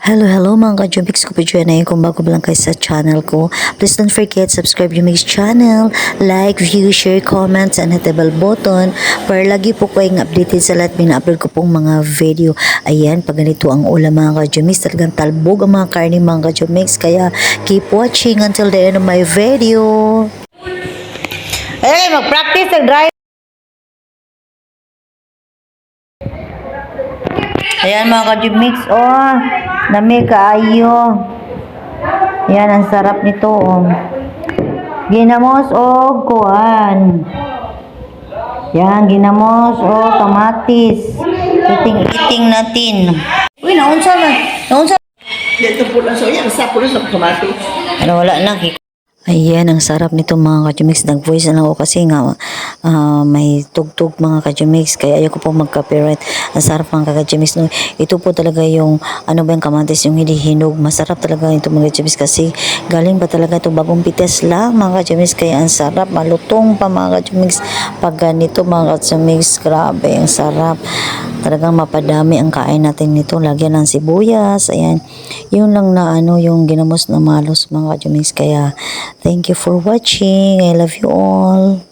Hello mga ka-Jumix ko po dyan na kung bago lang kayo sa channel ko. Please don't forget, subscribe Jumix channel, like, view, share, comments, and hit the bell button para lagi po kayong updated sa lahat pina-upload ko pong mga video. Ayan, pag ganito ang ulam mga ka-Jumix, talagang talbog ang mga karne mga ka-Jumix. Kaya keep watching until the end of my video. Ay, mag-practice ang drive. Ayan mga ka-Jumix, oh, nami kaayo. Yan, ang sarap nito, oh. Ginamos, oh, kuan. Yan, ginamos, oh, kamatis. Iting-iting natin. Uy, naunsa na. Naunsa. Dito po lang. So, yan. Sa po lang sa kamatis. Ano, wala lang. Ayan, ang sarap nito mga ka-Jumix. Nag-voice na lang ako kasi nga may tugtog mga ka-Jumix. Kaya ayoko po mag-copyright. Ang sarap mga ka-Jumix. No, ito po talaga yung, ano ba yung kamatis, yung hindi hinog. Masarap talaga ito mga ka-Jumix kasi galing pa talaga ito bagong pites lang mga ka-Jumix. Kaya ang sarap, malutong pa mga ka-Jumix. Pag ganito mga ka-Jumix, grabe, ang sarap. Talagang mapadami ang kain natin nito. Lagyan ng sibuyas. Ayan, yun lang na ano, yung ginamos na malos mga ka-Jumix. Kaya thank you for watching. I love you all.